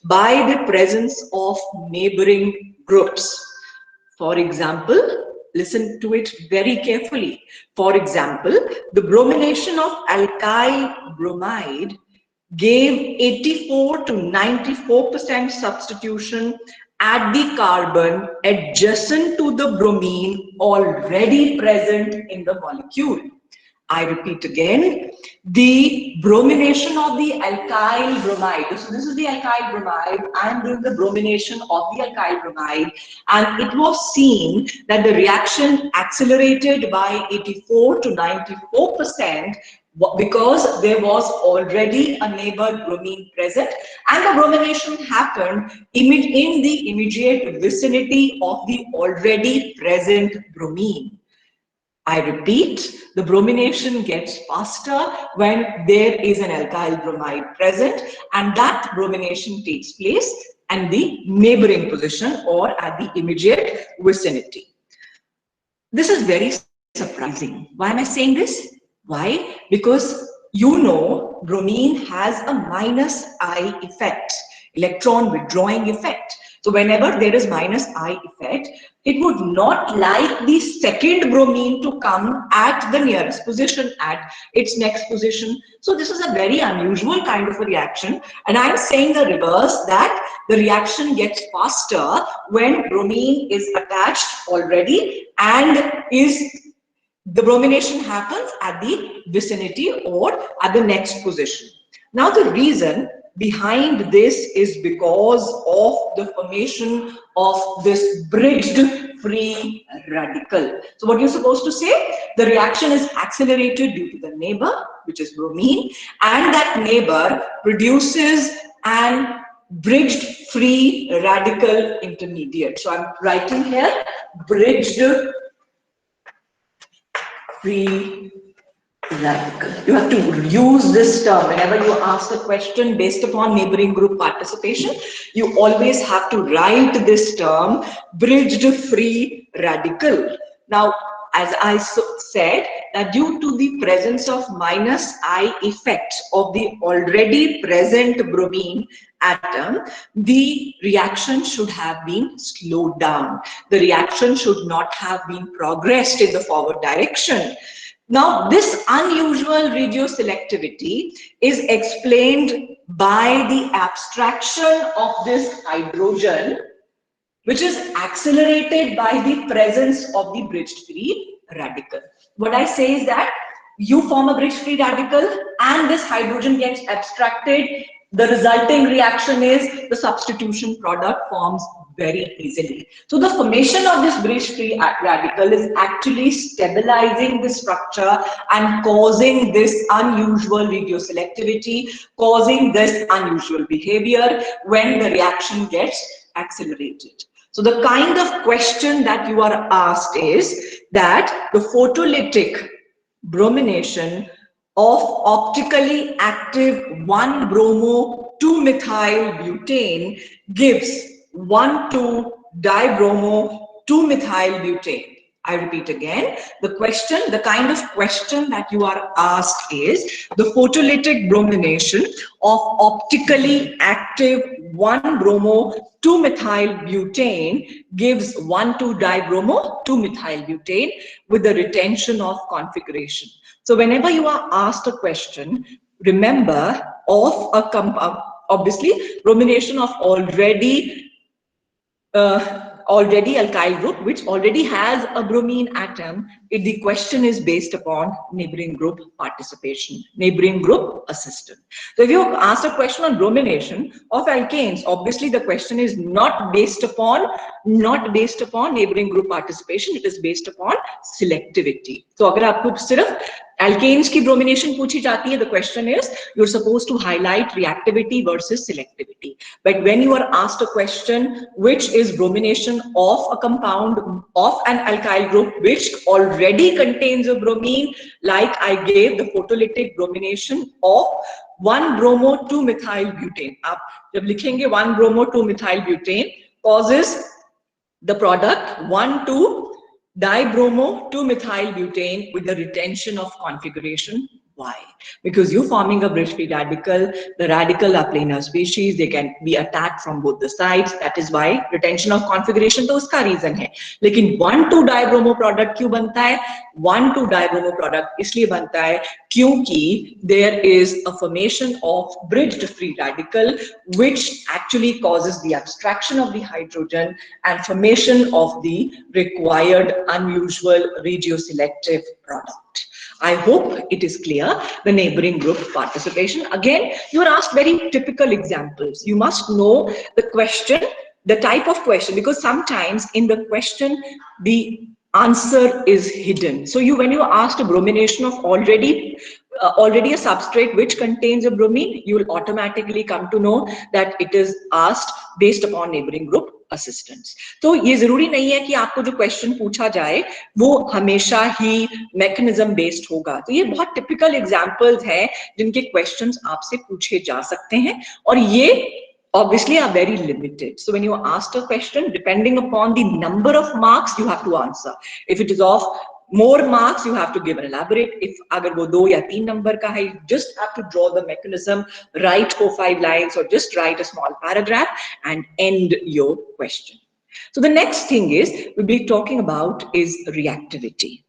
by the presence of neighboring groups. For example, listen to it very carefully. For example, the bromination of alkyl bromide gave 84 to 94% substitution at the carbon adjacent to the bromine already present in the molecule. I repeat again, the bromination of the alkyl bromide. So this is the alkyl bromide. I am doing the bromination of the alkyl bromide, and it was seen that the reaction accelerated by 84 to 94% because there was already a neighbor bromine present, and the bromination happened in the immediate vicinity of the already present bromine. I repeat, the bromination gets faster when there is an alkyl bromide present, and that bromination takes place in the neighboring position or at the immediate vicinity. This is very surprising. Why am I saying this? Why? Because you know bromine has a minus I effect, electron withdrawing effect. So whenever there is minus I effect, it would not like the second bromine to come at the nearest position, at its next position. So this is a very unusual kind of a reaction. And I'm saying the reverse, that the reaction gets faster when bromine is attached already and the bromination happens at the vicinity or at the next position. Now the reason behind this is because of the formation of this bridged free radical. So what you're supposed to say? The reaction is accelerated due to the neighbor, which is bromine, and that neighbor produces an bridged free radical intermediate. So I'm writing here bridged free radical. You have to use this term whenever you ask a question based upon neighboring group participation. You always have to write this term, bridged free radical. Now, as I said, that due to the presence of minus I effect of the already present bromine atom, the reaction should have been slowed down. The reaction should not have been progressed in the forward direction. Now, this unusual radioselectivity is explained by the abstraction of this hydrogen, which is accelerated by the presence of the bridged free radical. What I say is that you form a bridged free radical and this hydrogen gets abstracted. The resulting reaction is the substitution product forms very easily. So the formation of this bridged free radical is actually stabilizing the structure and causing this unusual radioselectivity, causing this unusual behavior when the reaction gets accelerated. So the kind of question that you are asked is that the photolytic bromination of optically active 1-bromo-2-methyl-butane gives 1,2-dibromo-2-methyl-butane. I repeat again, the kind of question that you are asked is the photolytic bromination of optically active 1-bromo-2-methyl-butane gives 1,2-dibromo-2-methyl-butane with the retention of configuration. So whenever you are asked a question, remember of a compound, obviously bromination of already alkyl group which already has a bromine atom. The question is based upon neighboring group participation, neighboring group assistance. So if you ask a question on bromination of alkanes, obviously the question is not based upon neighboring group participation, it is based upon selectivity. So अगर आपको सिर्फ alkanes की bromination पूछी जाती है, the question is you're supposed to highlight reactivity versus selectivity. But when you are asked a question which is bromination of a compound of an alkyl group which already contains a bromine, like I gave the photolytic bromination of 1-bromo-2-methyl-butane. आप जब लिखेंगे 1-bromo-2-methyl-butane causes the product 1,2-dibromo-2-methyl-butane with the retention of configuration Why? Because you're forming a bridge-free radical. The radical are planar species. They can be attacked from both the sides. That is why retention of configuration तो उसका reason है. लेकिन 1,2 dibromo product क्यों बनता है? 1,2 dibromo product इसलिए बनता है क्योंकि there is a formation of bridged free radical which actually causes the abstraction of the hydrogen and formation of the required unusual radioselective product. I hope it is clear, the neighboring group participation. Again, you are asked very typical examples. You must know the question, the type of question, because sometimes in the question, the answer is hidden. So when you are asked a bromination of already a substrate which contains a bromine, you will automatically come to know that it is asked based upon neighboring group assistance. तो ये जरूरी नहीं है कि आपको जो question पूछा जाए वो हमेशा ही मैकेनिज्म बेस्ड होगा. तो ये बहुत टिपिकल एग्जांपल्स हैं जिनके क्वेश्चंस आपसे पूछे जा सकते हैं और ये obviously are very limited. So when you are asked a question, depending upon the number of marks, you have to answer. If it is of more marks, you have to give an elaborate. If agar wo 2 ya 3 number ka hai, you just have to draw the mechanism, write 4-5 lines or just write a small paragraph and end your question. So the next thing is we'll be talking about is reactivity.